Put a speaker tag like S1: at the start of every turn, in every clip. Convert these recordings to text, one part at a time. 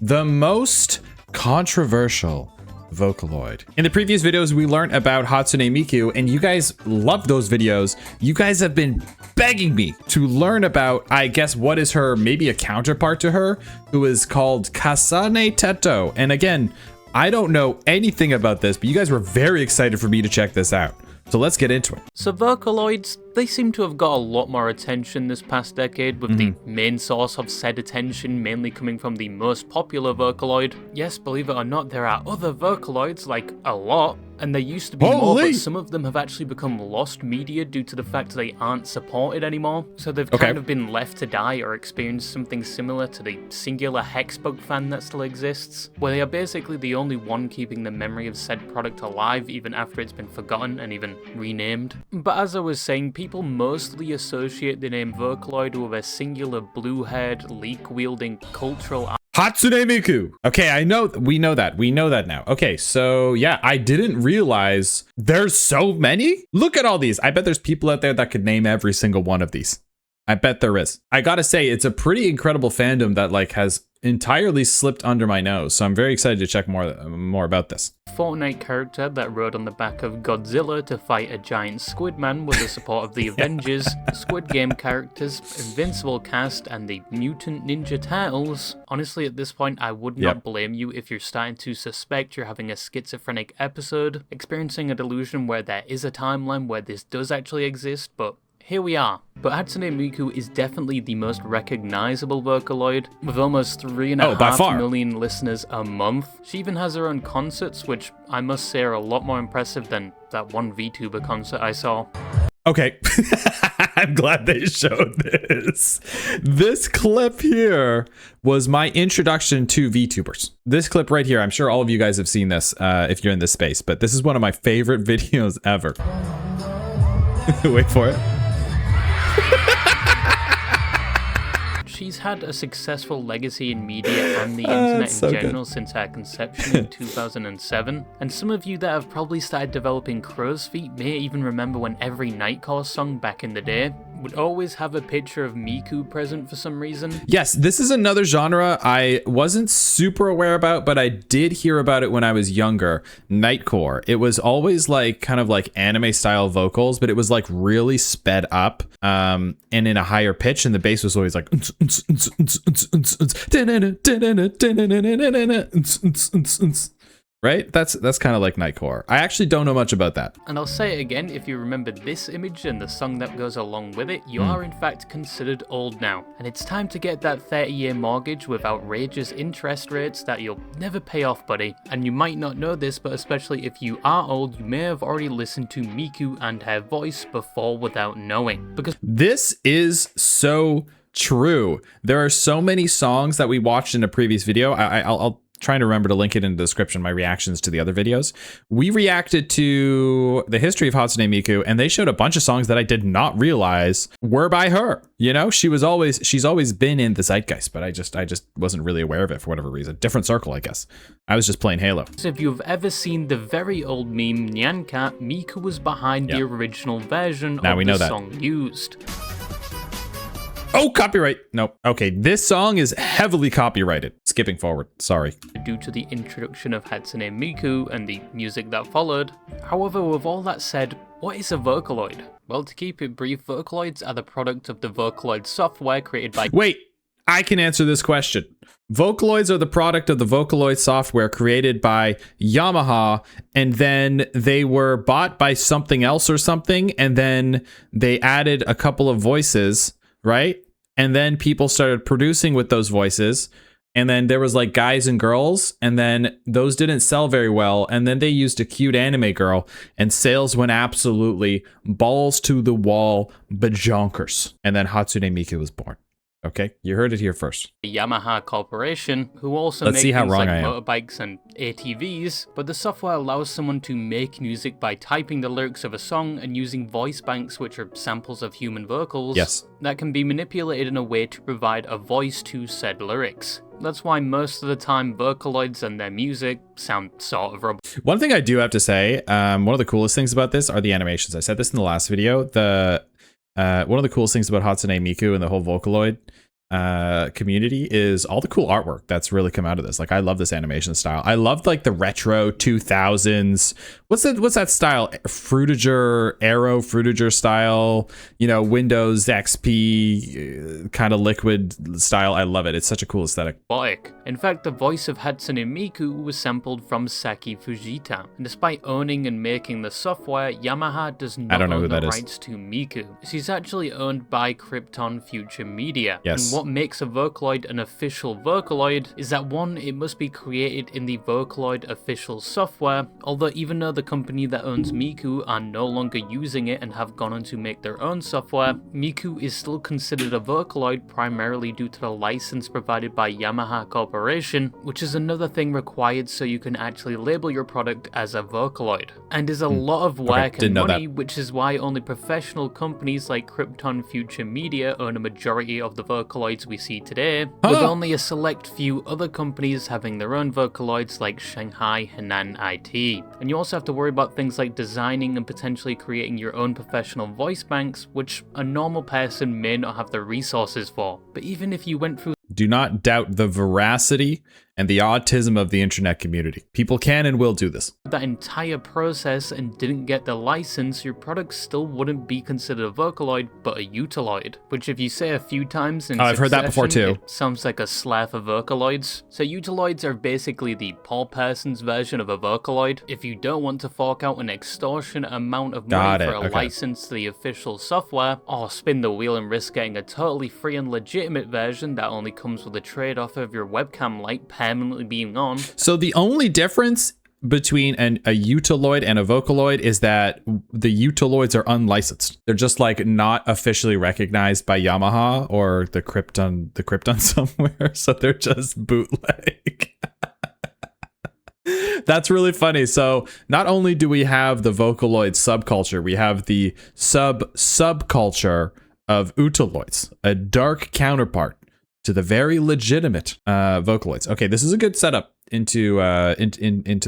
S1: the most controversial Vocaloid. In the previous videos, we learned about Hatsune Miku, and you guys loved those videos. You guys have been begging me to learn about, I guess, what is her, maybe a counterpart to her, who is called Kasane Teto. And again, I don't know anything about this, but you guys were very excited for me to check this out. So let's get into it.
S2: So Vocaloids, they seem to have got a lot more attention this past decade, with the main source of said attention mainly coming from the most popular Vocaloid. Yes, believe it or not, there are other Vocaloids, like a lot, and there used to be more, but some of them have actually become lost media due to the fact that they aren't supported anymore. So they've kind of been left to die or experience something similar to the singular Hexbug fan that still exists, where they are basically the only one keeping the memory of said product alive even after it's been forgotten and even renamed. But as I was saying, people mostly associate the name Vocaloid with a singular blue-haired, leek-wielding cultural
S1: Hatsune Miku. Okay, we know that now. Okay, so yeah, I didn't realize there's so many. Look at all these. I bet there's people out there that could name every single one of these. I bet there is. I gotta say, it's a pretty incredible fandom that like has entirely slipped under my nose. So I'm very excited to check more about this.
S2: Fortnite character that rode on the back of Godzilla to fight a giant squid man with the support of the Avengers, Squid Game characters, Invincible cast, and the Mutant Ninja Turtles. Honestly, at this point, I would not blame you if you're starting to suspect you're having a schizophrenic episode, experiencing a delusion where there is a timeline where this does actually exist, but here we are. But Hatsune Miku is definitely the most recognizable Vocaloid, with almost 3.5 million listeners a month. She even has her own concerts, which I must say are a lot more impressive than that one VTuber concert I saw.
S1: Okay, I'm glad they showed this. This clip here was my introduction to VTubers. This clip right here, I'm sure all of you guys have seen this if you're in this space, but this is one of my favorite videos ever. Wait for it.
S2: She's had a successful legacy in media and the internet in general since her conception in 2007, and some of you that have probably started developing crow's feet may even remember when every Nightcore song back in the day would always have a picture of Miku present for some reason. Yes,
S1: this is another genre I wasn't super aware about, but I did hear about it when I was younger. Nightcore. It was always like kind of like anime style vocals, but it was like really sped up and in a higher pitch, and the bass was always like right? That's kind of like Nightcore. I actually don't know much about that.
S2: And I'll say it again, if you remember this image and the song that goes along with it, you are in fact considered old now. And it's time to get that 30-year mortgage with outrageous interest rates that you'll never pay off, buddy. And you might not know this, but especially if you are old, you may have already listened to Miku and her voice before without knowing. Because
S1: this is so true. There are so many songs that we watched in a previous video. I'll trying to remember to link it in the description, my reactions to the other videos. We reacted to the history of Hatsune Miku, and they showed a bunch of songs that I did not realize were by her. You know, she's always been in the zeitgeist, but I just wasn't really aware of it for whatever reason. Different circle, I guess. I was just playing Halo.
S2: So if you've ever seen the very old meme Nyanka, Miku was behind the original version of the song used.
S1: Oh, copyright. Nope. Okay, this song is heavily copyrighted. Skipping forward. Sorry.
S2: Due to the introduction of Hatsune Miku and the music that followed. However, with all that said, what is a Vocaloid? Well, to keep it brief, Vocaloids are the product of the Vocaloid software created by...
S1: Wait, I can answer this question. Vocaloids are the product of the Vocaloid software created by Yamaha, and then they were bought by something else or something, and then they added a couple of voices, right? And then people started producing with those voices. And then there was like guys and girls. And then those didn't sell very well. And then they used a cute anime girl. And sales went absolutely balls to the wall bajonkers. And then Hatsune Miku was born. Okay, you heard it here first.
S2: The Yamaha Corporation, who also make things like motorbikes and ATVs, but the software allows someone to make music by typing the lyrics of a song and using voice banks, which are samples of human vocals, that can be manipulated in a way to provide a voice to said lyrics. That's why most of the time Vocaloids and their music sound sort of robotic.
S1: One thing I do have to say, one of the coolest things about this are the animations. I said this in the last video. One of the coolest things about Hatsune Miku and the whole Vocaloid community is all the cool artwork that's really come out of this. Like, I love this animation style. I loved like the retro 2000s. What's that style? Arrow Fruitager style, you know, Windows XP kind of liquid style. I love it. It's such a cool aesthetic.
S2: In fact, the voice of Hatsune Miku was sampled from Saki Fujita. And despite owning and making the software, Yamaha does not own the rights to Miku. She's actually owned by Krypton Future Media.
S1: Yes.
S2: And what makes a Vocaloid an official Vocaloid is that, one, it must be created in the Vocaloid official software, although even though the company that owns Miku are no longer using it and have gone on to make their own software, Miku is still considered a Vocaloid primarily due to the license provided by Yamaha Corporation, which is another thing required so you can actually label your product as a Vocaloid. And is a lot of work and money, which is why only professional companies like Krypton Future Media own a majority of the Vocaloids we see today, with only a select few other companies having their own Vocaloids like Shanghai Henan IT. And you also have to worry about things like designing and potentially creating your own professional voice banks, which a normal person may not have the resources for. But even if you went through...
S1: Do not doubt the veracity and the autism of the internet community. People can and will do this.
S2: That entire process and didn't get the license, your product still wouldn't be considered a Vocaloid, but a Utiloid. Which if you say a few times in
S1: I've heard that before too.
S2: It sounds like a slur for Vocaloids. So Utiloids are basically the poor person's version of a Vocaloid. If you don't want to fork out an extortionate amount of money for a license to the official software, or spin the wheel and risk getting a totally free and legitimate version that only comes with a trade-off of your webcam light permanently being on.
S1: So the only difference between a Utiloid and a Vocaloid is that the Utiloids are unlicensed. They're just like not officially recognized by Yamaha or the Krypton somewhere. So they're just bootleg. That's really funny. So not only do we have the Vocaloid subculture, we have the subculture of Utiloids, a dark counterpart to the very legitimate Vocaloids. Okay, this is a good setup into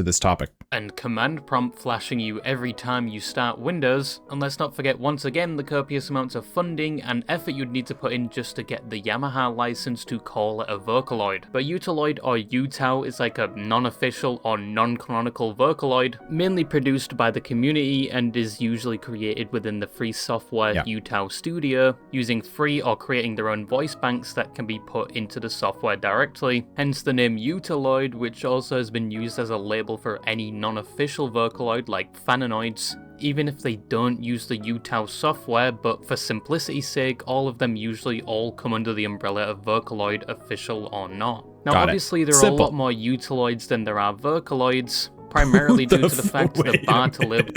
S1: this topic.
S2: And command prompt flashing you every time you start Windows, and let's not forget once again the copious amounts of funding and effort you'd need to put in just to get the Yamaha license to call it a Vocaloid. But Utiloid or Utau is like a non-official or non-canonical Vocaloid, mainly produced by the community and is usually created within the free software Utau Studio, using free or creating their own voice banks that can be put into the software directly, hence the name Utiloid, which also has been used as a label for any non-official Vocaloid like Fananoids, even if they don't use the Utau software, but for simplicity's sake, all of them usually all come under the umbrella of Vocaloid, official or not. Now obviously there are a lot more Utiloids than there are Vocaloids, primarily due to the fact that the bar to live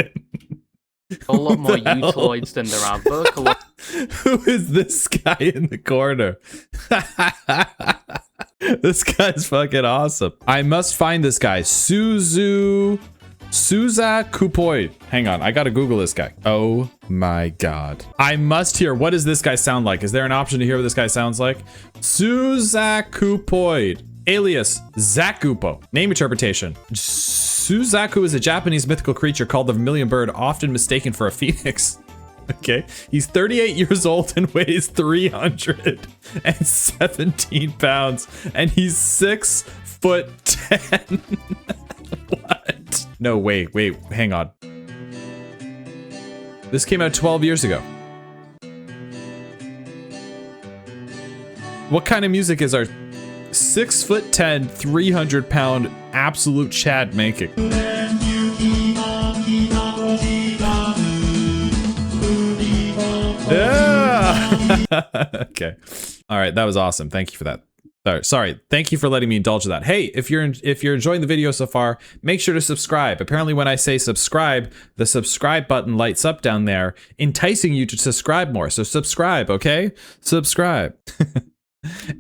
S2: a lot more Utiloids than there are Vocaloids.
S1: Who is this guy in the corner? This guy's fucking awesome. I must find this guy. Suza Kupoi. Hang on, I gotta Google this guy. Oh my god. I must hear, what does this guy sound like? Is there an option to hear what this guy sounds like? Suza Kupoi, alias Zakupo. Name interpretation. Suzaku is a Japanese mythical creature called the Vermilion Bird, often mistaken for a phoenix. Okay, he's 38 years old and weighs 317 pounds, and he's 6'10". What? No, wait, hang on. This came out 12 years ago. What kind of music is our 6'10", 300-pound absolute Chad making? Yeah. Okay. All right. That was awesome. Thank you for that. Sorry. Thank you for letting me indulge in that. Hey, if you're enjoying the video so far, make sure to subscribe. Apparently, when I say subscribe, the subscribe button lights up down there, enticing you to subscribe more. So subscribe, okay? Subscribe.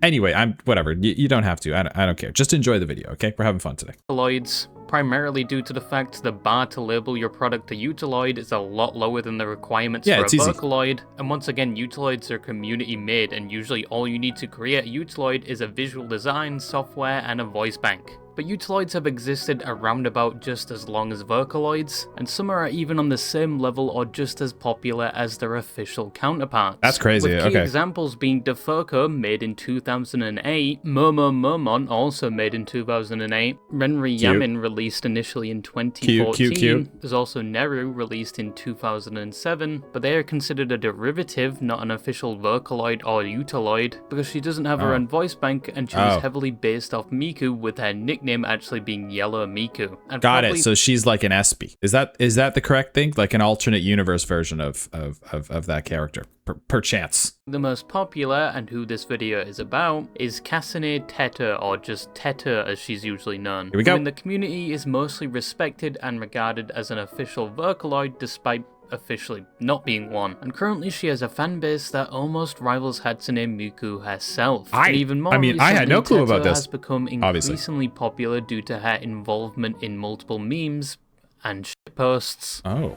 S1: Anyway, whatever. You don't have to. I don't care. Just enjoy the video, okay? We're having fun today.
S2: Utiloids, primarily due to the fact the bar to label your product a Utiloid is a lot lower than the requirements for a Vocaloid. And once again, Utiloids are community made, and usually all you need to create a Utiloid is a visual design, software, and a voice bank. But Utiloids have existed around about just as long as Vocaloids, and some are even on the same level or just as popular as their official counterparts.
S1: That's crazy,
S2: With key
S1: okay.
S2: examples being Defoko, made in 2008, Momo Momon, also made in 2008, Renri Yamin, released initially in 2014,
S1: Cute.
S2: there's also Neru, released in 2007, but they are considered a derivative, not an official Vocaloid or Utiloid, because she doesn't have her own voice bank, and she was heavily based off Miku, with her nickname actually being Yellow Miku. And
S1: Got it. So she's like an Espy. Is that the correct thing? Like an alternate universe version of that character, perchance.
S2: The most popular, and who this video is about, is Kasane Teto, or just Teto as she's usually known.
S1: Here we go.
S2: Who in the community is mostly respected and regarded as an official Vocaloid, despite officially not being one. And currently she has a fan base that almost rivals Hatsune Miku herself. And even more recently,
S1: I had no clue about
S2: Teto
S1: this.
S2: has become increasingly popular due to her involvement in multiple memes and shitposts.
S1: Oh.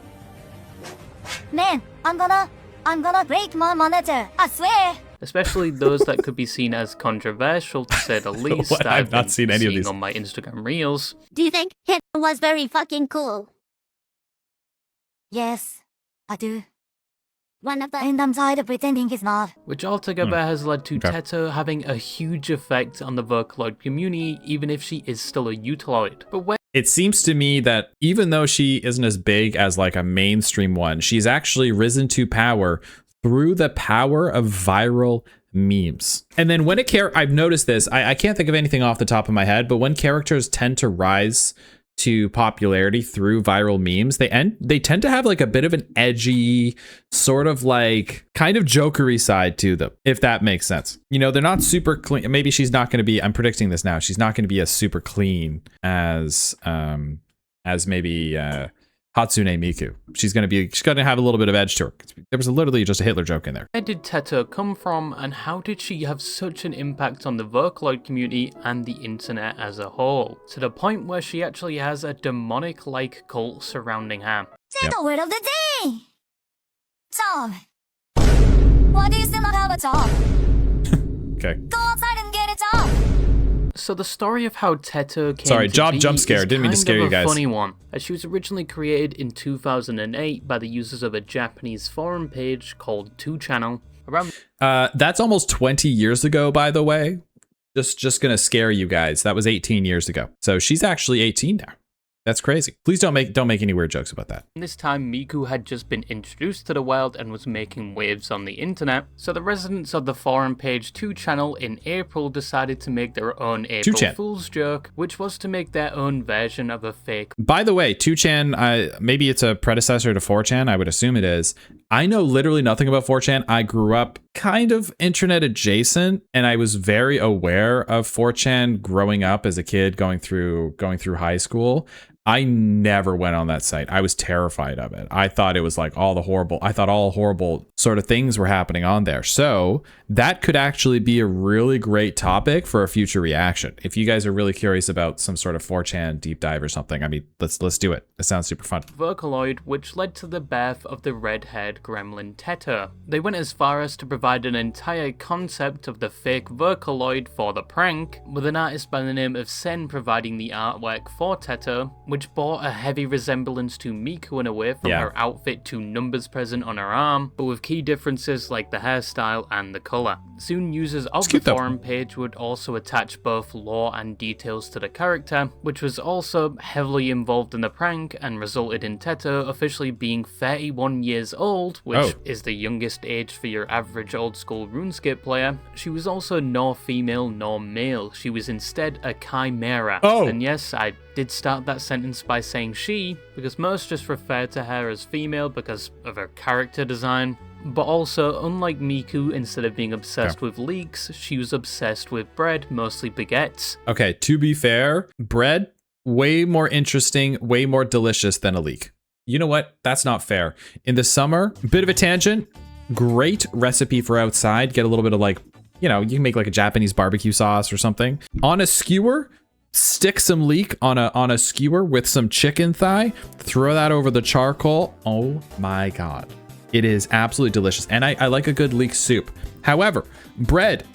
S3: Man, I'm gonna break my monitor, I swear.
S2: Especially those that could be seen as controversial, to say the least.
S1: What? I've not
S2: been
S1: seen any of
S2: seeing
S1: these.
S2: on my Instagram reels.
S3: Do you think it was very fucking cool? Yes, I do. One of the and I'm tired of pretending he's not.
S2: Which altogether has led to Teto having a huge effect on the Vocaloid community, even if she is still a Utiloid. But when
S1: It seems to me that even though she isn't as big as like a mainstream one, she's actually risen to power through the power of viral memes. And then when I've noticed this, I can't think of anything off the top of my head, but when characters tend to rise to popularity through viral memes, they tend to have like a bit of an edgy, sort of like kind of jokery side to them, if that makes sense. You know, they're not super clean. Maybe she's not going to be, I'm predicting this now, she's not going to be as super clean as maybe Hatsune Miku. She's going to have a little bit of edge to her. There was literally just a Hitler joke in there.
S2: where did Teto come from, and how did she have such an impact on the Vocaloid community and the internet as a whole, to the point where she actually has a demonic-like cult surrounding her?
S3: Say the word of the day! Job. Why do you still not have a job?
S1: Okay.
S3: Go outside and get a job!
S2: So the story of how Teto came
S1: Sorry,
S2: to
S1: jump
S2: be
S1: scare.
S2: is
S1: Didn't mean to
S2: kind
S1: scare
S2: of
S1: you
S2: a
S1: guys.
S2: funny one, as she was originally created in 2008 by the users of a Japanese forum page called 2channel.
S1: That's almost 20 years ago, by the way. Just gonna scare you guys. That was 18 years ago. So she's actually 18 now. That's crazy. Please don't make any weird jokes about that.
S2: This time, Miku had just been introduced to the world and was making waves on the internet, so the residents of the forum page 2channel in April decided to make their own April
S1: 2chan.
S2: Fool's joke, which was to make their own version of a fake.
S1: By the way, 2chan, maybe it's a predecessor to 4chan. I would assume it is. I know literally nothing about 4chan. I grew up kind of internet adjacent, and I was very aware of 4chan growing up as a kid, going through high school. I never went on that site. I was terrified of it. I thought it was like all horrible sort of things were happening on there. So that could actually be a really great topic for a future reaction. If you guys are really curious about some sort of 4chan deep dive or something, I mean, let's do it. It sounds super fun.
S2: Vocaloid, which led to the birth of the red-haired gremlin Teto. They went as far as to provide an entire concept of the fake Vocaloid for the prank, with an artist by the name of Sen providing the artwork for Teto, which bore a heavy resemblance to Miku in a way, from her outfit to numbers present on her arm, but with key differences like the hairstyle and the colour. Soon users of the forum page would also attach both lore and details to the character, which was also heavily involved in the prank and resulted in Teto officially being 31 years old, which is the youngest age for your average old school RuneScape player. She was also nor female nor male, she was instead a chimera. And yes, I did start that sentence by saying she, because most just refer to her as female because of her character design. But also, unlike Miku, instead of being obsessed with leeks, she was obsessed with bread, mostly baguettes.
S1: Okay, to be fair, bread, way more interesting, way more delicious than a leek. You know what? That's not fair. In the summer, bit of a tangent, great recipe for outside. Get a little bit of like, you know, you can make like a Japanese barbecue sauce or something. On a skewer, stick some leek on a skewer with some chicken thigh, throw that over the charcoal. Oh my God. It is absolutely delicious. And I like a good leek soup. However, bread,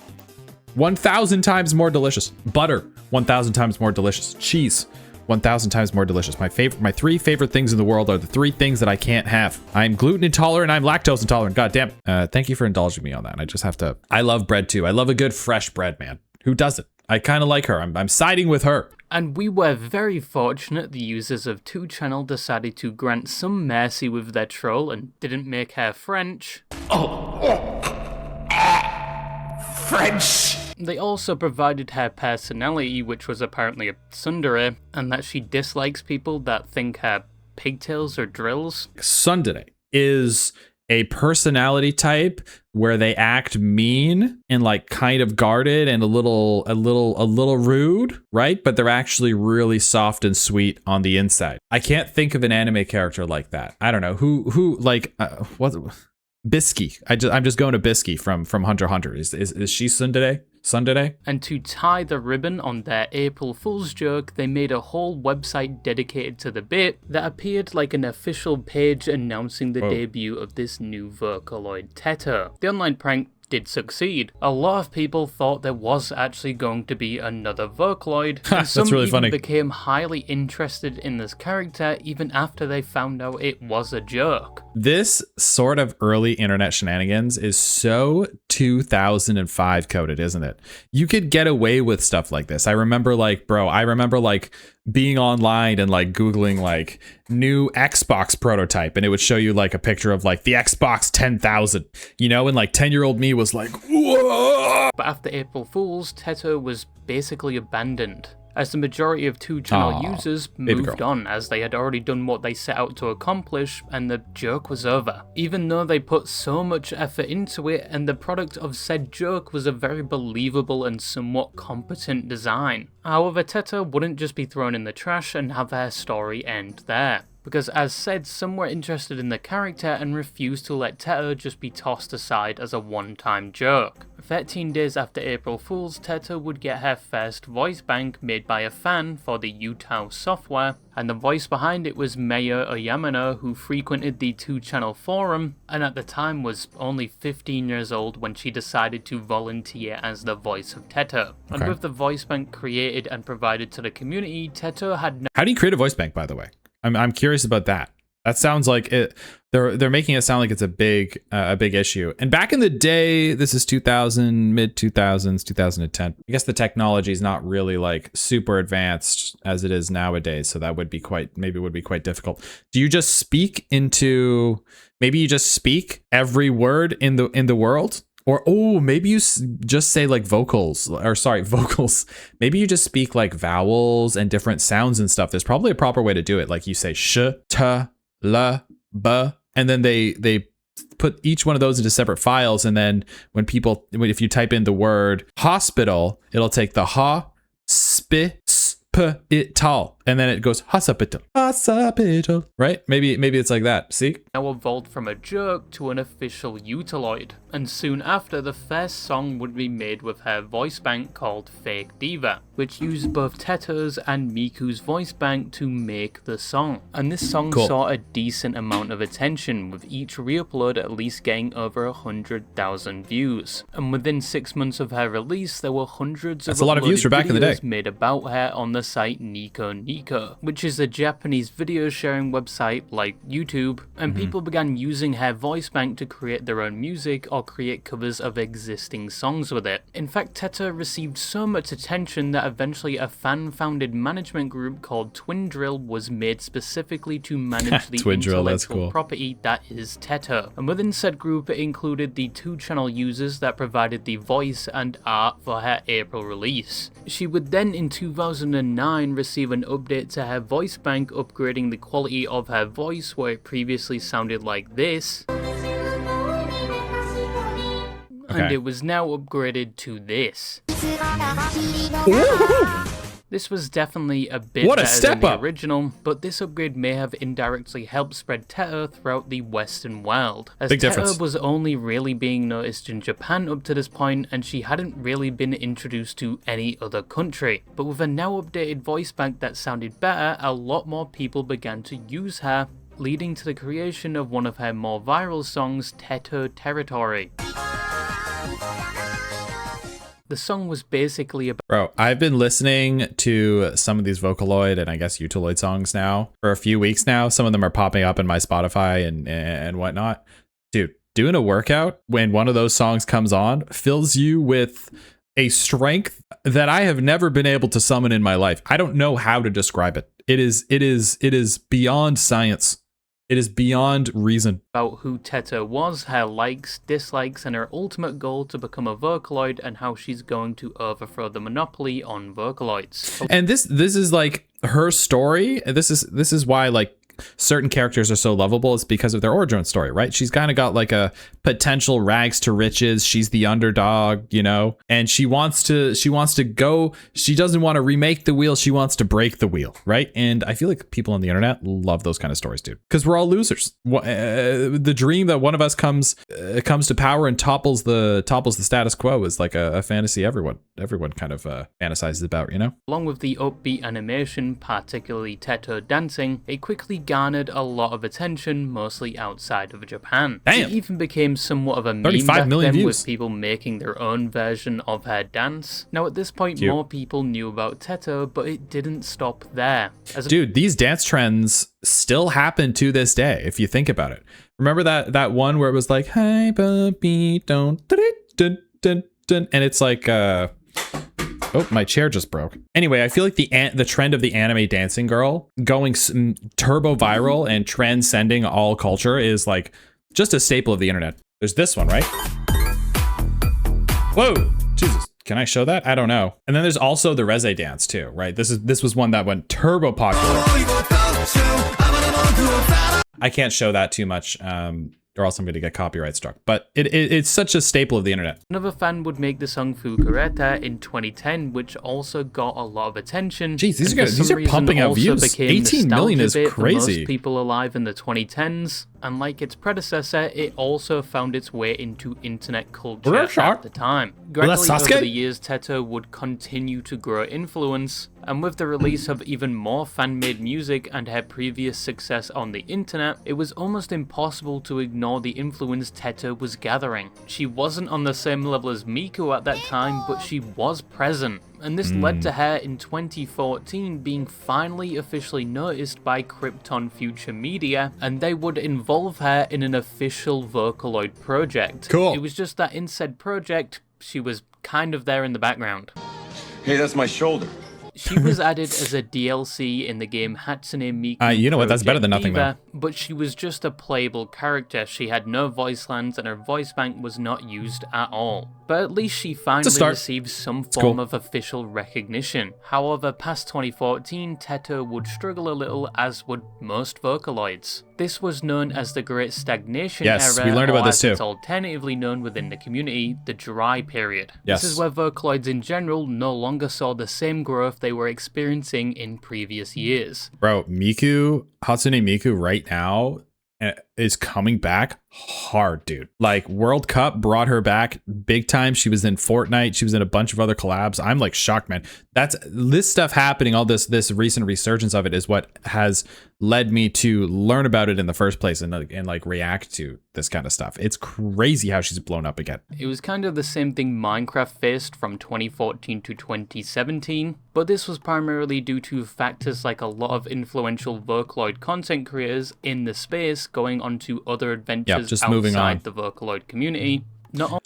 S1: 1,000 times more delicious. Butter, 1,000 times more delicious. Cheese, 1,000 times more delicious. My 3 favorite things in the world are the 3 things that I can't have. I'm gluten intolerant, I'm lactose intolerant. God damn it. Thank you for indulging me on that. I just have to, I love bread too. I love a good fresh bread, man. Who doesn't? I kind of like her. I'm siding with her.
S2: And we were very fortunate the users of 2channel decided to grant some mercy with their troll and didn't make her French.
S4: French!
S2: They also provided her personality, which was apparently a tsundere, and that she dislikes people that think her pigtails are drills.
S1: Tsundere is a personality type where they act mean and like kind of guarded and a little rude, right? But they're actually really soft and sweet on the inside. I can't think of an anime character like that. I don't know who like what Bisky. I'm just going to Bisky from Hunter x Hunter. Is she tsundere? Tsundere?
S2: And to tie the ribbon on their April Fool's joke, they made a whole website dedicated to the bit that appeared like an official page announcing the debut of this new Vocaloid Teto. The online prank did succeed. A lot of people thought there was actually going to be another Vocaloid, and some
S1: That's really
S2: even
S1: funny.
S2: became highly interested in this character even after they found out it was a joke.
S1: This sort of early internet shenanigans is so 2005 coded, isn't it? You could get away with stuff like this. I remember being online and like Googling like new Xbox prototype, and it would show you like a picture of like the Xbox 10,000, you know, and like 10-year-old me was like, whoa!
S2: But after April Fool's, Teto was basically abandoned, as the majority of 2channel users moved on, as they had already done what they set out to accomplish and the joke was over. Even though they put so much effort into it, and the product of said joke was a very believable and somewhat competent design. However, Teto wouldn't just be thrown in the trash and have her story end there, because as said, some were interested in the character and refused to let Teto just be tossed aside as a one-time joke. 13 days after April Fool's, Teto would get her first voice bank made by a fan for the Utiloids software, and the voice behind it was Mayo Oyamano, who frequented the 2channel forum, and at the time was only 15 years old when she decided to volunteer as the voice of Teto. And with the voice bank created and provided to the community, Teto had no—
S1: How do you create a voice bank, by the way? I'm curious about that. That sounds like it. They're making it sound like it's a big issue. And back in the day, this is 2000, mid 2000s, 2010. I guess the technology is not really like super advanced as it is nowadays, so that would be quite difficult. Do you just speak into? Maybe you just speak every word in the world? Or, maybe you just say like vocals. Maybe you just speak like vowels and different sounds and stuff. There's probably a proper way to do it. Like you say sh, t, l, b, and then they put each one of those into separate files. And then if you type in the word hospital, it'll take the ha, sp, ital, and then it goes hospital, right? Maybe it's like that. See?
S2: now evolved from a joke to an official Utiloid, and soon after the first song would be made with her voice bank called Fake Diva, which used both Teto's and Miku's voice bank to make the song. And this song saw a decent amount of attention, with each re-upload at least getting over 100,000 views. And within 6 months of her release, there were hundreds of
S1: a lot of views for back in the day
S2: made about her on the site Nico Nico, which is a Japanese video sharing website like YouTube, and people began using her voice bank to create their own music or create covers of existing songs with it. In fact, Teto received so much attention that eventually a fan-founded management group called Twin Drill was made specifically to manage the intellectual property that is Teto. And within said group, it included the 2channel users that provided the voice and art for her April release. She would then in 2009 receive an update to her voice bank, upgrading the quality of her voice where it previously sounded like this. And it was now upgraded to this. This was definitely a bit better than the original, but this upgrade may have indirectly helped spread Teto throughout the Western world, as Teto was only really being noticed in Japan up to this point, and she hadn't really been introduced to any other country. But with a now updated voice bank that sounded better, a lot more people began to use her, leading to the creation of one of her more viral songs, Teto Territory. The song was basically about
S1: Bro, I've been listening to some of these Vocaloid and I guess Utiloid songs now for a few weeks now. Some of them are popping up in my Spotify and whatnot. Dude, doing a workout when one of those songs comes on fills you with a strength that I have never been able to summon in my life. I don't know how to describe it. It is beyond science. It is beyond reason.
S2: about who Teto was, her likes, dislikes, and her ultimate goal to become a Vocaloid, and how she's going to overthrow the monopoly on Vocaloids.
S1: And this is like her story. This is why like certain characters are so lovable. It's because of their origin story, right? She's kind of got like a potential rags to riches. She's the underdog, you know, and she wants to go. She doesn't want to remake the wheel. She wants to break the wheel, right? And I feel like people on the internet love those kind of stories, dude, because we're all losers. The dream that one of us comes to power and topples the status quo is like a fantasy everyone kind of fantasizes about, you know?
S2: Along with the upbeat animation, particularly Teto dancing, it quickly garnered a lot of attention, mostly outside of Japan.
S1: Damn.
S2: It even became somewhat of a meme
S1: 35
S2: back
S1: million
S2: then,
S1: views.
S2: with people making their own version of her dance. Now at this point,
S1: Cute.
S2: more people knew about Teto, but it didn't stop there.
S1: Dude, these dance trends still happen to this day, if you think about it. Remember that one where it was like, "Hi, puppy, don't," dun, dun, dun, and it's like, oh, my chair just broke. Anyway, I feel like the trend of the anime dancing girl going turbo viral and transcending all culture is like just a staple of the internet. There's this one, right? Whoa, Jesus. Can I show that? I don't know. And then there's also the Reze dance too, right? This was one that went turbo popular. I can't show that too much, or else I'm going to get copyright struck. But it's such a staple of the internet.
S2: Another fan would make the song Fukureta in 2010, which also got a lot of attention.
S1: Jeez, these
S2: and
S1: are
S2: for
S1: these
S2: some
S1: are
S2: reason
S1: pumping out
S2: also
S1: views.
S2: became
S1: 18 million is
S2: nostalgia bait for
S1: crazy.
S2: most people alive in the 2010s. And like its predecessor, it also found its way into internet culture at the time. Gradually over the years, Teto would continue to grow influence, and with the release of even more fan-made music and her previous success on the internet, it was almost impossible to ignore the influence Teto was gathering. She wasn't on the same level as Miku at that time, but she was present. And this led to her in 2014 being finally officially noticed by Krypton Future Media, and they would involve her in an official Vocaloid project.
S1: Cool.
S2: It was just that in said project, she was kind of there in the background.
S5: Hey, that's my shoulder.
S2: She was added as a DLC in the game Hatsune Miku.
S1: You know what? That's better than nothing,
S2: Diva, but she was just a playable character. She had no voice lines and her voice bank was not used at all. But at least she finally received some form of official recognition. However, past 2014, Teto would struggle a little, as would most Vocaloids. This was known as the Great Stagnation Era,
S1: we learned about
S2: or
S1: this
S2: as
S1: too.
S2: it's alternatively known within the community, the Dry Period.
S1: Yes.
S2: This is where Vocaloids in general no longer saw the same growth they were experiencing in previous years.
S1: Bro, Hatsune Miku right now is coming back hard, dude. Like World Cup brought her back big time. She was in Fortnite. She was in a bunch of other collabs. I'm like shocked, man. That's this stuff happening. All this recent resurgence of it is what has led me to learn about it in the first place and like react to this kind of stuff. It's crazy how she's blown up again.
S2: It was kind of the same thing Minecraft faced from 2014 to 2017, but this was primarily due to factors like a lot of influential Vocaloid content creators in the space going on to other adventures outside the Vocaloid community.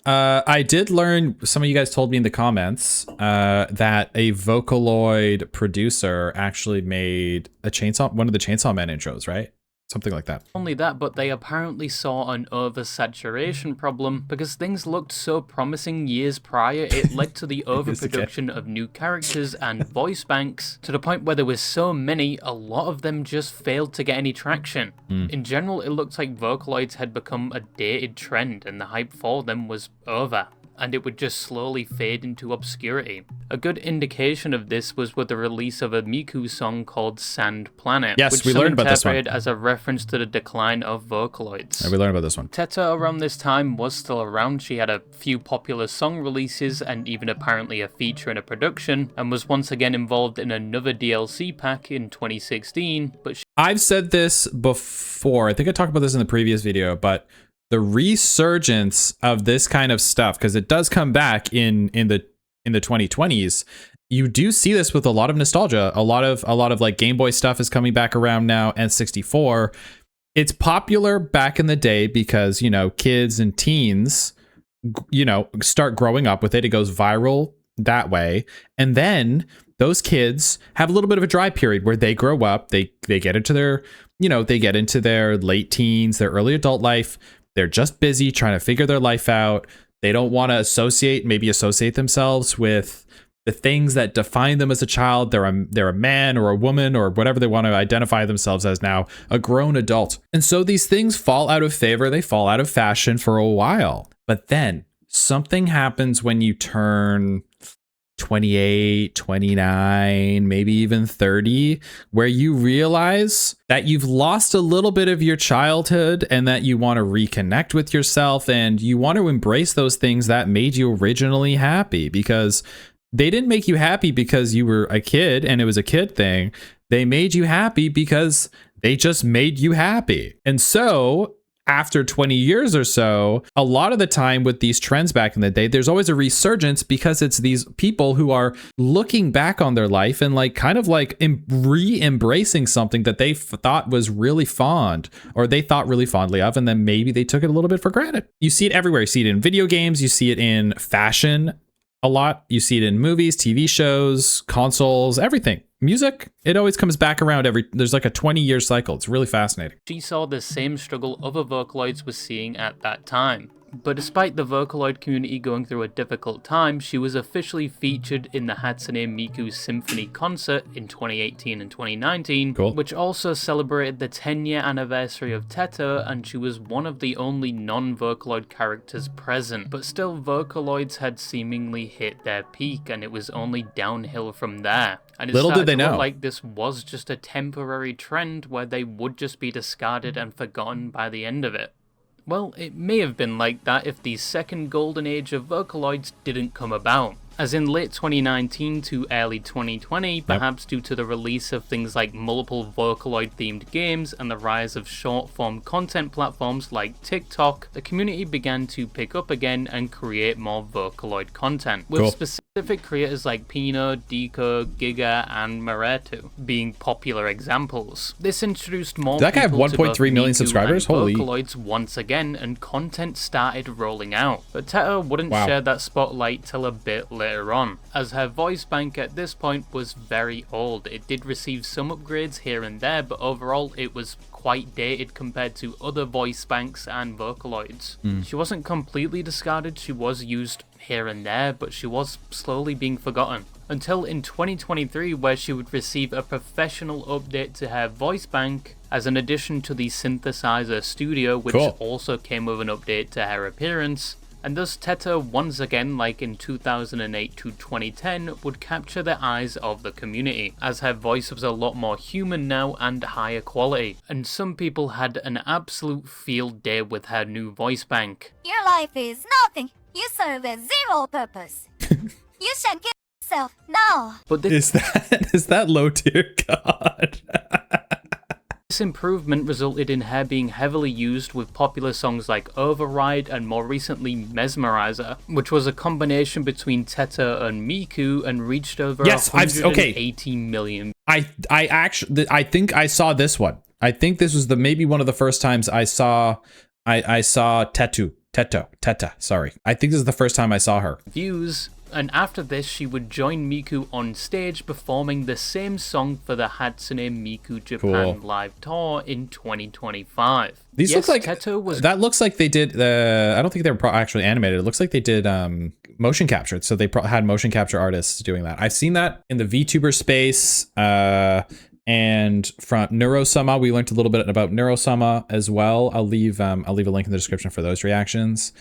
S1: I did learn, some of you guys told me in the comments that a Vocaloid producer actually made one of the Chainsaw Man intros, right? Something like that.
S2: Only that, but they apparently saw an oversaturation problem because things looked so promising years prior. It led to the overproduction of new characters and voice banks to the point where there was so many, a lot of them just failed to get any traction. In general, it looked like Vocaloids had become a dated trend and the hype for them was over, and it would just slowly fade into obscurity. A good indication of this was with the release of a Miku song called Sand Planet,
S1: yes,
S2: which
S1: we learned about this one
S2: as a reference to the decline of Vocaloids.
S1: Yeah, we learned about this one.
S2: Teto around this time was still around. She had a few popular song releases and even apparently a feature in a production, and was once again involved in another DLC pack in 2016, but
S1: I've said this before. I think I talked about this in the previous video, but the resurgence of this kind of stuff, because it does come back in the in the 2020s, you do see this with a lot of nostalgia. A lot of like Game Boy stuff is coming back around now, and 64. It's popular back in the day because, you know, kids and teens, you know, start growing up with it. It goes viral that way. And then those kids have a little bit of a dry period where they grow up, they get into their, you know, they get into their late teens, their early adult life. They're just busy trying to figure their life out. They don't want to associate themselves with the things that define them as a child. They're a man or a woman or whatever they want to identify themselves as now, a grown adult. And so these things fall out of favor. They fall out of fashion for a while. But then something happens when you turn 28, 29, maybe even 30, where you realize that you've lost a little bit of your childhood and that you want to reconnect with yourself and you want to embrace those things that made you originally happy, because they didn't make you happy because you were a kid and it was a kid thing. They made you happy because they just made you happy. And so after 20 years or so, a lot of the time with these trends back in the day, there's always a resurgence because it's these people who are looking back on their life and like kind of like re-embracing something that they thought was really fond, or they thought really fondly of, and then maybe they took it a little bit for granted. You see it everywhere. You see it in video games. You see it in fashion a lot. You see it in movies, TV shows, consoles, everything. Music, it always comes back around there's like a 20-year cycle. It's really fascinating.
S2: She saw the same struggle other Vocaloids were seeing at that time. But despite the Vocaloid community going through a difficult time, she was officially featured in the Hatsune Miku Symphony concert in 2018 and 2019,
S1: cool,
S2: which also celebrated the 10-year anniversary of Teto, and she was one of the only non-Vocaloid characters present. But still, Vocaloids had seemingly hit their peak, and it was only downhill from there. And it
S1: Little did they
S2: started to look
S1: know,
S2: like this was just a temporary trend where they would just be discarded and forgotten by the end of it. Well, it may have been like that if the second golden age of Vocaloids didn't come about. As in late 2019 to early 2020, perhaps due to the release of things like multiple Vocaloid-themed games and the rise of short-form content platforms like TikTok, the community began to pick up again and create more Vocaloid content, with specific creators like Pino, Deco, Giga, and Maretu being popular examples. This introduced more
S1: Did that guy have
S2: people to
S1: 1.3 million
S2: both Miku
S1: subscribers?
S2: and
S1: Holy.
S2: Vocaloids once again, and content started rolling out. But Teto wouldn't share that spotlight till a bit later on, as her voice bank at this point was very old. It did receive some upgrades here and there, but overall it was quite dated compared to other voice banks and Vocaloids. She wasn't completely discarded, she was used here and there, but she was slowly being forgotten. Until in 2023, where she would receive a professional update to her voice bank as an addition to the Synthesizer Studio, which also came with an update to her appearance. And thus Teto, once again like in 2008 to 2010, would capture the eyes of the community, as her voice was a lot more human now and higher quality. And some people had an absolute field day with her new voice bank.
S3: Your life is nothing. You serve a zero purpose. You should kill yourself now.
S2: But
S1: is that low tier? God.
S2: This improvement resulted in her being heavily used with popular songs like Override and more recently Mesmerizer, which was a combination between Teto and Miku and reached over 180 million.
S1: I think I saw this one. I think this was maybe one of the first times I saw Teta. Sorry. I think this is the first time I saw her.
S2: Views. And after this, she would join Miku on stage performing the same song for the Hatsune Miku Japan live tour in 2025.
S1: These look like
S2: Teto was.
S1: That looks like they did. I don't think they were actually animated. It looks like they did motion captured. So they had motion capture artists doing that. I've seen that in the VTuber space. And from Neurosama, we learned a little bit about Neurosama as well. I'll leave a link in the description for those reactions.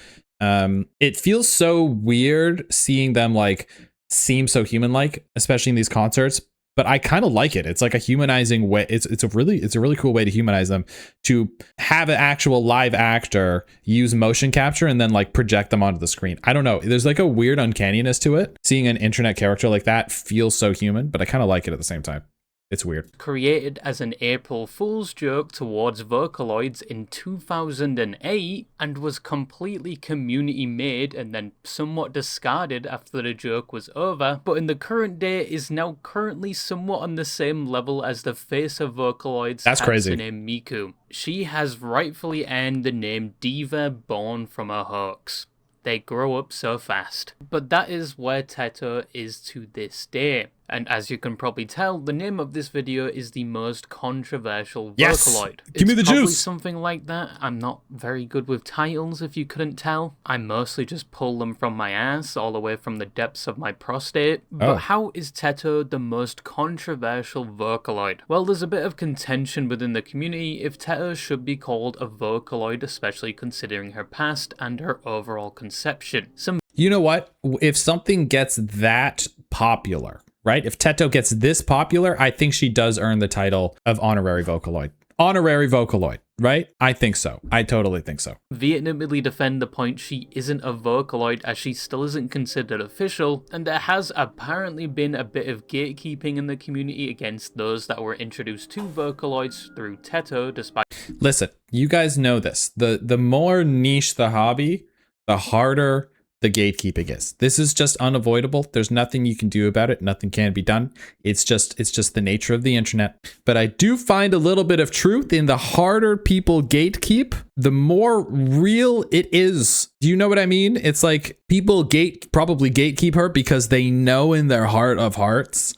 S1: It feels so weird seeing them like seem so human-like, especially in these concerts, but I kind of like it. It's like a humanizing way. It's a really cool way to humanize them, to have an actual live actor use motion capture and then like project them onto the screen. I don't know. There's like a weird uncanniness to it. Seeing an internet character like that feels so human, but I kind of like it at the same time. It's weird.
S2: Created as an April Fool's joke towards Vocaloids in 2008 and was completely community made and then somewhat discarded after the joke was over, but in the current day is now currently somewhat on the same level as the face of Vocaloids,
S1: That's crazy.
S2: Kasane Miku. She has rightfully earned the name Diva born from a hoax. They grow up so fast. But that is where Teto is to this day. And as you can probably tell, the name of this video is the most controversial Vocaloid.
S1: Give me the
S2: It's probably
S1: juice!
S2: something like that. I'm not very good with titles, if you couldn't tell. I mostly just pull them from my ass, all the way from the depths of my prostate. But how is Teto the most controversial Vocaloid? Well, there's a bit of contention within the community if Teto should be called a Vocaloid, especially considering her past and her overall conception.
S1: You know what? If something gets that popular, right? If Teto gets this popular, I think she does earn the title of honorary Vocaloid. Honorary Vocaloid, right? I think so. I totally think so.
S2: Vehemently defend the point she isn't a Vocaloid as she still isn't considered official, and there has apparently been a bit of gatekeeping in the community against those that were introduced to Vocaloids through Teto, despite...
S1: Listen, you guys know this. The more niche the hobby, the harder the gatekeeping is. This is just unavoidable. There's nothing you can do about it. Nothing can be done. It's just the nature of the internet. But I do find a little bit of truth in the harder people gatekeep, the more real it is. Do you know what I mean? It's like people probably gatekeep her because they know in their heart of hearts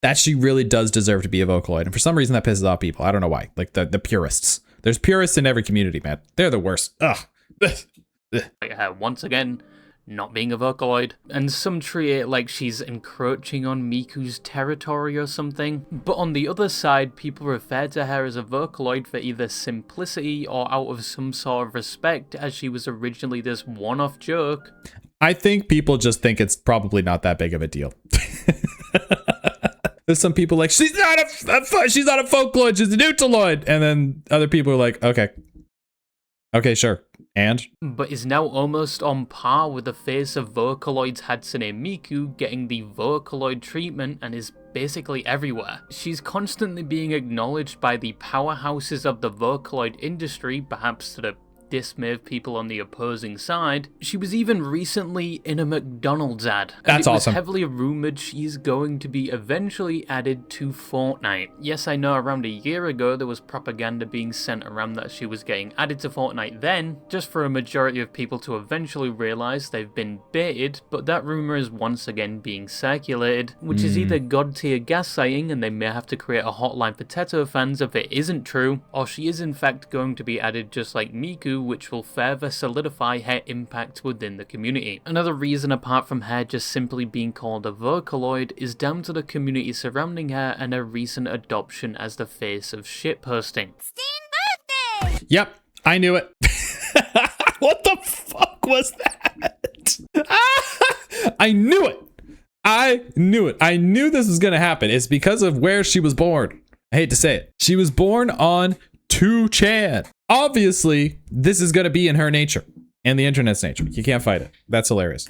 S1: that she really does deserve to be a Vocaloid. And for some reason that pisses off people. I don't know why. Like the purists. There's purists in every community, man. They're the worst. Ugh.
S2: Once again, not being a Vocaloid, and some treat it like she's encroaching on Miku's territory or something. But on the other side, people refer to her as a Vocaloid for either simplicity or out of some sort of respect, as she was originally this one-off joke.
S1: I think people just think it's probably not that big of a deal. There's some people like, she's not a Vocaloid, she's an Utiloid, and then other people are like, okay, sure. And?
S2: But is now almost on par with the face of Vocaloids Hatsune Miku, getting the Vocaloid treatment and is basically everywhere. She's constantly being acknowledged by the powerhouses of the Vocaloid industry, perhaps to the dismay of people on the opposing side. She was even recently in a McDonald's ad.
S1: That's awesome.
S2: It was heavily rumored she's going to be eventually added to Fortnite. Yes, I know around a year ago there was propaganda being sent around that she was getting added to Fortnite then, just for a majority of people to eventually realise they've been baited, but that rumour is once again being circulated, which is either god tier gaslighting and they may have to create a hotline for Teto fans if it isn't true, or she is in fact going to be added just like Miku, which will further solidify her impact within the community. Another reason apart from her just simply being called a Vocaloid is down to the community surrounding her and her recent adoption as the face of shitposting.
S3: Birthday!
S1: Yep, I knew it. What the fuck was that? I knew it. I knew it. I knew this was going to happen. It's because of where she was born. I hate to say it. She was born on 2chan. Obviously, this is going to be in her nature and the internet's nature. You can't fight it. That's hilarious.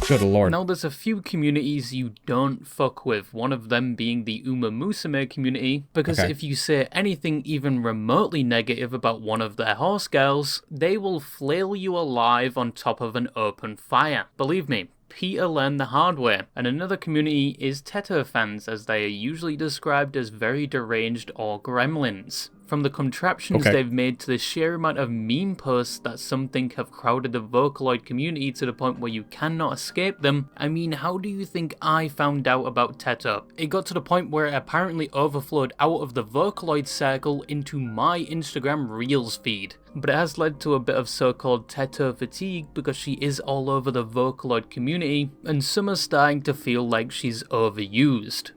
S1: Good lord.
S2: Now there's a few communities you don't fuck with, one of them being the Uma Musume community, because if you say anything even remotely negative about one of their horse girls, they will flail you alive on top of an open fire. Believe me, Peter learned the hard way. And another community is Teto fans, as they are usually described as very deranged or gremlins. From the contraptions they've made to the sheer amount of meme posts that some think have crowded the Vocaloid community to the point where you cannot escape them. I mean, how do you think I found out about Teto? It got to the point where it apparently overflowed out of the Vocaloid circle into my Instagram Reels feed. But it has led to a bit of so-called Teto fatigue because she is all over the Vocaloid community, and some are starting to feel like she's overused.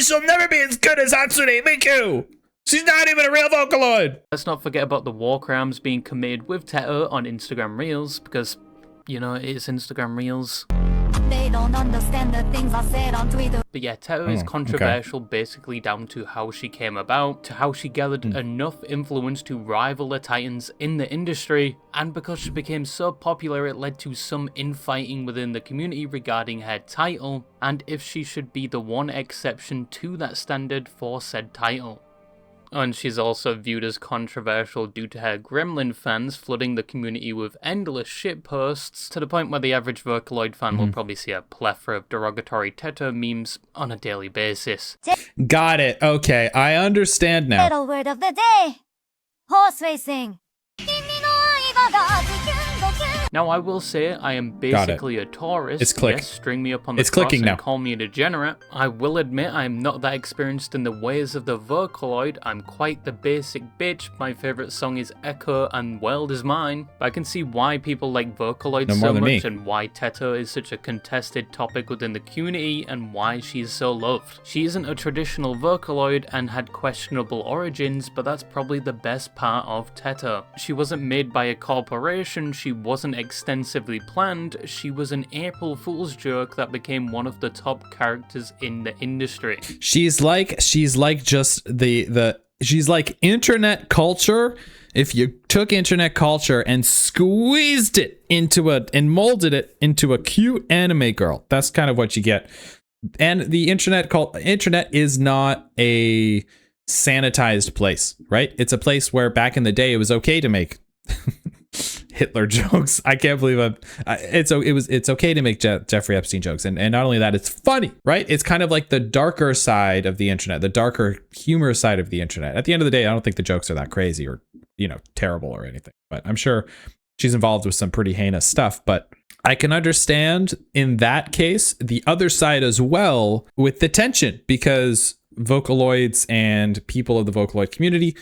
S1: She'll never be as good as Hatsune Miku. She's not even a real Vocaloid.
S2: Let's not forget about the war crimes being committed with Teto on Instagram Reels, because, you know, it's Instagram Reels.
S3: They don't don't understand the things I said on Twitter.
S2: But yeah, Teto is controversial basically down to how she came about, to how she gathered enough influence to rival the Titans in the industry, and because she became so popular it led to some infighting within the community regarding her title, and if she should be the one exception to that standard for said title. And she's also viewed as controversial due to her Gremlin fans flooding the community with endless shitposts, to the point where the average Vocaloid fan will probably see a plethora of derogatory Teto memes on a daily basis.
S1: Got it. Okay, I understand now.
S3: Little word of the day. Horse racing.
S2: Now, I will say I am basically a tourist.
S1: It's click.
S2: Yes, string me up on the
S1: It's
S2: cross
S1: clicking
S2: and
S1: now.
S2: call me a degenerate. I will admit I am not that experienced in the ways of the Vocaloid. I'm quite the basic bitch. My favourite song is Echo and World is Mine. But I can see why people like Vocaloid
S1: No more
S2: so
S1: than me.
S2: much and why Teto is such a contested topic within the community and why she is so loved. She isn't a traditional Vocaloid and had questionable origins, but that's probably the best part of Teto. She wasn't made by a corporation, she wasn't extensively planned, she was an April Fool's joke that became one of the top characters in the industry.
S1: She's like just she's like internet culture. If you took internet culture and squeezed it and molded it into a cute anime girl, that's kind of what you get. And the internet is not a sanitized place, right? It's a place where back in the day it was okay to make Hitler jokes. I can't believe it's okay to make Jeffrey Epstein jokes, and not only that, it's funny, right? It's kind of like the darker side of the internet, the darker humor side of the internet. At the end of the day, I don't think the jokes are that crazy or terrible or anything, but I'm sure she's involved with some pretty heinous stuff. But I can understand in that case the other side as well with the tension, because Vocaloids and people of the Vocaloid community,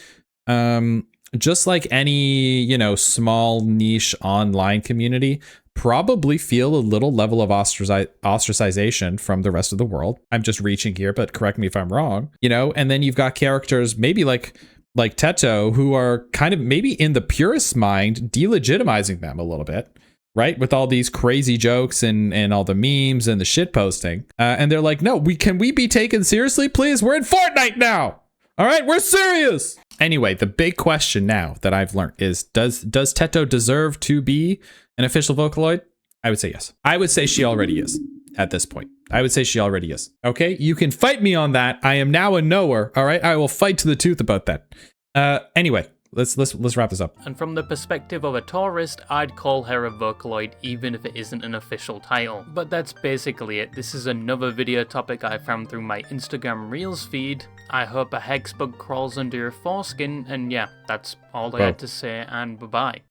S1: just like any, small niche online community, probably feel a little level of ostracization from the rest of the world. I'm just reaching here, but correct me if I'm wrong, and then you've got characters maybe like Teto who are kind of maybe in the purest mind delegitimizing them a little bit, right? With all these crazy jokes and all the memes and the shit posting. And they're like, no, can we be taken seriously, please? We're in Fortnite now. All right, we're serious. Anyway, the big question now that I've learned is, does Teto deserve to be an official Vocaloid? I would say yes. I would say she already is at this point. I would say she already is. Okay, you can fight me on that. I am now a knower. All right, I will fight to the tooth about that. Anyway, let's wrap this up.
S2: And from the perspective of a tourist, I'd call her a Vocaloid even if it isn't an official title. But that's basically it. This is another video topic I found through my Instagram Reels feed. I hope a hex bug crawls under your foreskin, and yeah, that's all I had to say, and bye-bye.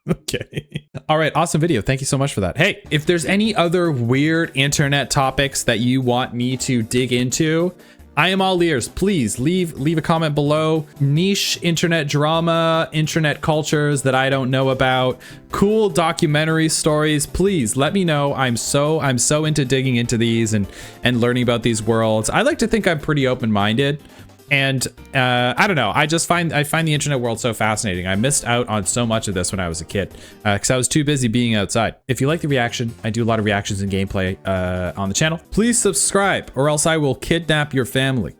S1: Okay. All right. Awesome video. Thank you so much for that. Hey, if there's any other weird internet topics that you want me to dig into, I am all ears. Please leave a comment below. Niche internet drama, internet cultures that I don't know about, cool documentary stories. Please let me know. I'm so into digging into these and learning about these worlds. I like to think I'm pretty open-minded. And I don't know. I find the internet world so fascinating. I missed out on so much of this when I was a kid because I was too busy being outside. If you like the reaction, I do a lot of reactions and gameplay on the channel. Please subscribe, or else I will kidnap your family.